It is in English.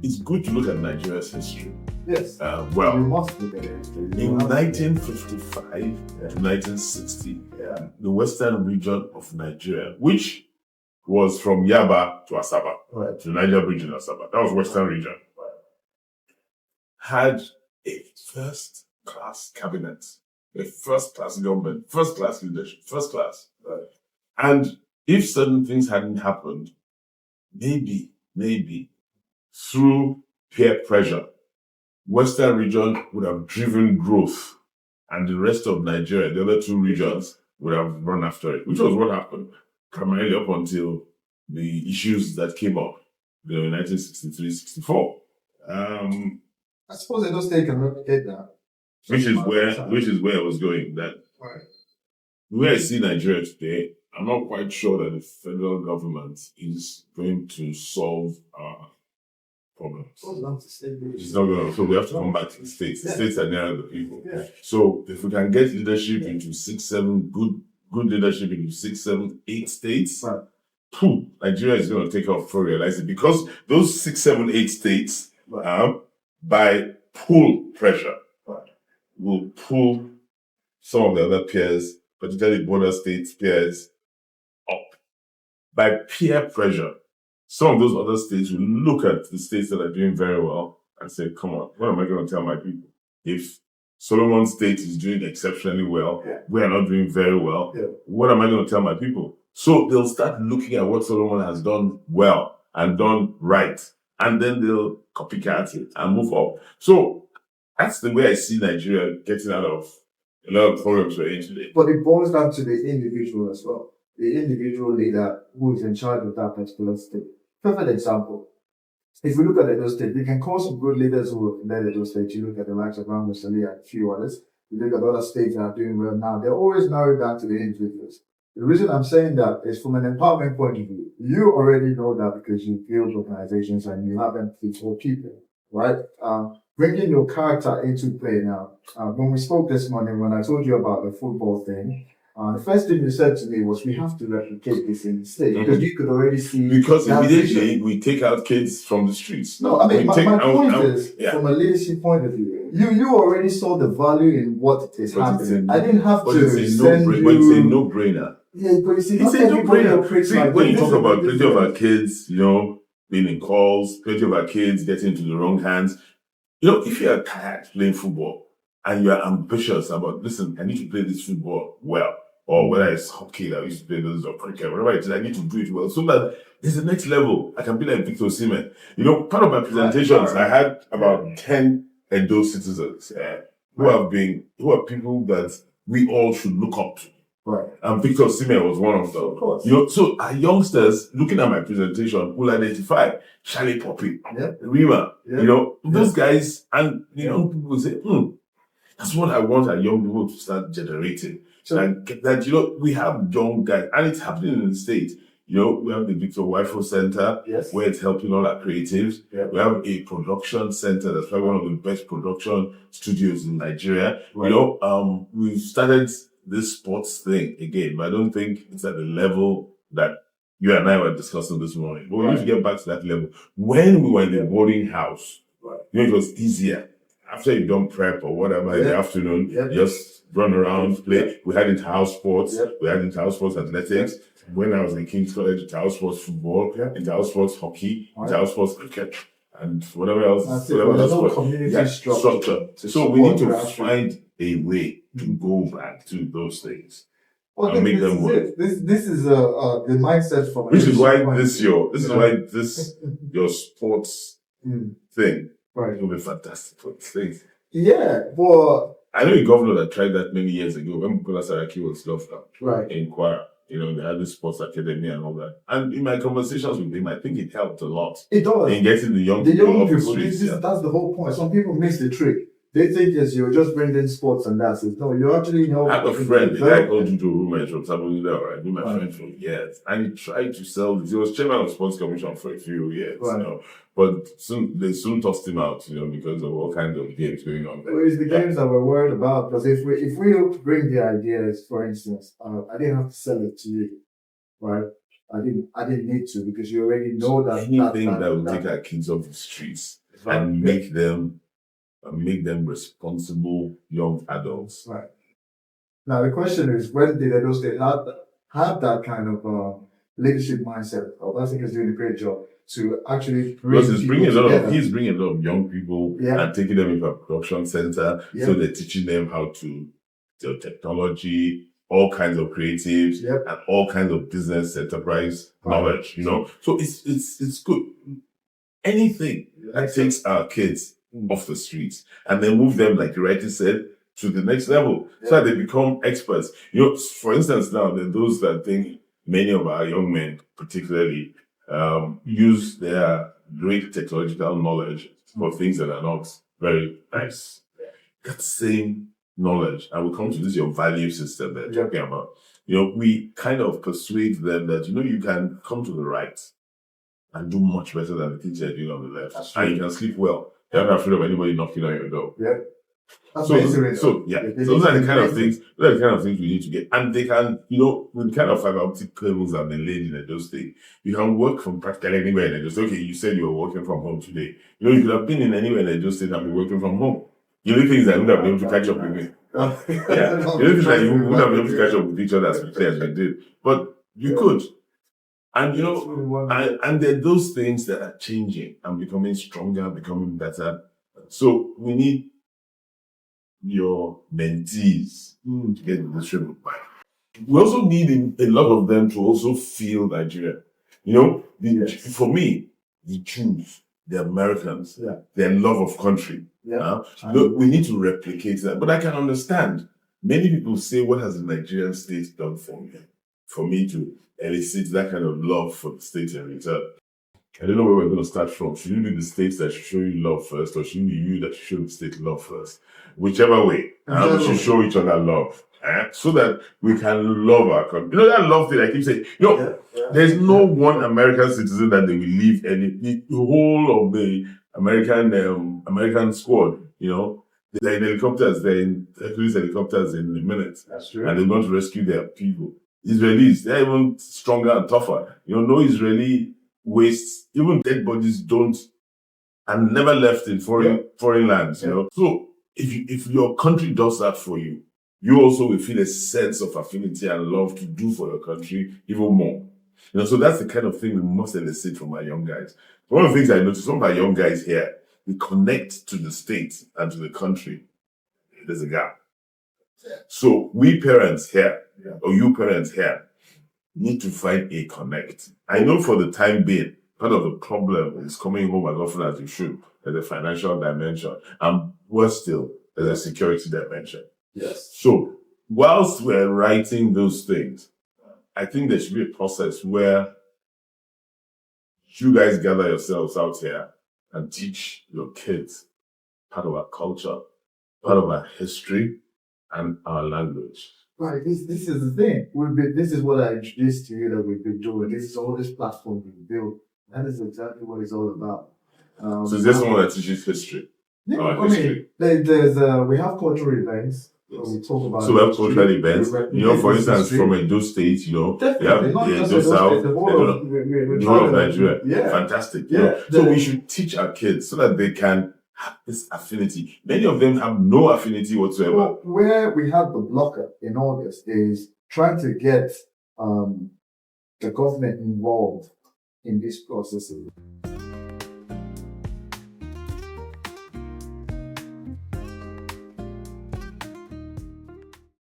it's good to look at Nigeria's history. Yes. Well, you must look at it. In 1955 to 1960, the western region of Nigeria, which was from Yaba to Asaba, to the Niger Bridge in Asaba, that was western region, had a first-class cabinet, a first-class government, first-class leadership, first class. And if certain things hadn't happened, maybe through peer pressure, Western region would have driven growth, and the rest of Nigeria, the other two regions, would have run after it, which was what happened, primarily up until the issues that came up in 1963-64. I suppose Edo State can replicate that. Which is where I was going. That the way I see Nigeria today, I'm not quite sure that the federal government is going to solve our problems. It's not going to. So we have to come back to the states. The states are nearer the people. So if we can get leadership into 6, 7 good leadership into 6, 7, 8 states, Nigeria is going to take off before we realize it, because those 6, 7, 8 states, by pull pressure, will pull some of the other peers, particularly border states peers, up. By peer pressure, some of those other states will look at the states that are doing very well and say, come on, what am I going to tell my people? If Solomon State is doing exceptionally well, we are not doing very well, what am I going to tell my people? So they'll start looking at what Solomon has done well and done right, and then they'll copycat it and move up. So that's the way I see Nigeria getting out of a lot of problems we're in today. But it boils down to the individual as well. The individual leader who is in charge of that particular state. Perfect example. If we look at Edo State, we can call some good leaders who have led Edo State. You look at the likes of Ram Musali and a few others. You look at other states that are doing well now. They're always narrowed down to the individuals. The reason I'm saying that is from an empowerment point of view. You already know that because you build organizations and you have empathy for people, right? Bringing your character into play now. When we spoke this morning, when I told you about the football thing, the first thing you said to me was, we have to replicate this in the state, because you could already see. Because immediately we take out kids from the streets. No, I mean, my point is, from a leadership point of view, you already saw the value in what is happening. I didn't have to send you. But it's a no-brainer. Yeah, but you see, it's a no-brainer. See, when you talk about plenty of our kids, being in calls, plenty of our kids getting into the wrong hands. If you're tired playing football and you're ambitious about, listen, I need to play this football well, or whether it's hockey that I used to play those or cricket, whatever it is, I need to do it well, so that there's the next level. I can be like Victor Osimhen. Part of my presentations, I had about 10 Edo citizens who are people that we all should look up to. Right. And Victor Osimhen was one of them. Of course. So our youngsters looking at my presentation will identify Charlie Poppy, Rima, those guys, and young people say, that's what I want our young people to start generating. And that, we have young guys, and it's happening in the States. We have the Victor Wifo Center, where it's helping all our creatives. We have a production center that's probably one of the best production studios in Nigeria. Right. We've started this sports thing again, but I don't think it's at the level that you and I were discussing this morning. But we need to get back to that level. When we were in the boarding house, it was easier. After you've done prep or whatever in the afternoon, just run around, play. We had inter-house sports. We had inter-house sports athletics. When I was in King's College, inter-house sports football, inter-house sports hockey, inter-house sports cricket, and whatever else. There's no community structure. So we need to find a way to go back to those things and make them work. This is the mindset from. Which is why your sports thing will be fantastic for the States. Yeah, but I know a governor that tried that many years ago when Bukola Saraki was governor. Right. In Kwara. They had the sports academy and all that. And in my conversations with him, I think it helped a lot. It does. In getting the young people off the streets. That's the whole point. Some people miss the trick. They think you're just bringing sports and that's it. No, you actually know. I have a friend, the guy called Judo Roommate from Sabonida, right? Been my friend for years. And he tried to sell this. He was chairman of Sports Commission for a few years, But they soon tossed him out, because of all kinds of games going on there. Well, it's the games that we're worried about. Because if we bring the ideas, for instance, I didn't have to sell it to you, right? I didn't need to, because you already know that Anything that will take our kids off the streets and make them responsible young adults. Right. Now the question is, when did Edo State have that kind of leadership mindset? I think he's doing a great job to actually bring because he's bringing a lot of young people Yeah. and taking them into a production center. Yeah. So they're teaching them how to do technology, all kinds of creatives, Yep. and all kinds of business enterprise knowledge. You know, so it's good. Anything that takes our kids off the streets and then move them, like you rightly said, to the next level, so that they become experts. You know, for instance, now there are those that think many of our young men, particularly, use their great technological knowledge for things that are not very nice. That same knowledge, and we'll come to this, your value system that you're talking about. You know, we kind of persuade them that, you know, you can come to the right and do much better than the things you're doing on the left. And you can sleep well. You're not afraid of anybody knocking on your door. Yeah. So those are the kind of things. Those are the kind of things we need to get, and they can, you know, with kind of fiber optic cables that have been laid in Edo State, you can work from practically anywhere in Edo State. Okay, you said you were working from home today. You know, you could have been in anywhere in Edo State and be working from home. The only things that you would have been able to catch up with me. Yeah, the only things that you would have been able to catch up with each other as quickly as we did, but you could. And you know, and there are those things that are changing and becoming stronger, becoming better. So we need your mentees to get the stream of mind. We also need a lot of them to also feel Nigeria. You know, for me, the Jews, the Americans, their love of country. We need to replicate that. But I can understand. Many people say, what has the Nigerian state done for me? For me to elicit that kind of love for the state in return. I don't know where we're going to start from. Should it be the states that should show you love first, or should it be you that should show the state love first? Whichever way, we should show each other love, so that we can love our country. You know that love thing I keep saying? You know, there's no one American citizen that they will leave the whole of the American squad, you know, they're in helicopters, they're in Hercules helicopters in a minute. That's true. And they want to rescue their people. Israelis, they're even stronger and tougher. You know, no Israeli wastes, even dead bodies don't, and never left in foreign lands, you know. So if your country does that for you, you also will feel a sense of affinity and love to do for your country even more. You know, so that's the kind of thing we must elicit from our young guys. One of the things I noticed, some of our young guys here, we connect to the state and to the country. There's a gap. So we parents here, or you parents here, need to find a connect. I know for the time being, part of the problem is coming home as often as you should. There's a financial dimension, and worse still, there's a security dimension. Yes. So whilst we're writing those things, I think there should be a process where you guys gather yourselves out here and teach your kids part of our culture, part of our history, and our language. Right, this is the thing. This is what I introduced to you that we've been doing. This is all this platform we've built. That is exactly what it's all about. So is there someone that teaches history? Yeah, I mean, we have cultural events. We talk about. So we have cultural events. You know, for instance, from Edo State, you know, definitely, not just Edo South, the whole of Nigeria. Yeah, fantastic. Yeah. So we should teach our kids so that they can have this affinity. Many of them have no affinity whatsoever. Well, where we have the blocker in all this is trying to get the government involved in this process.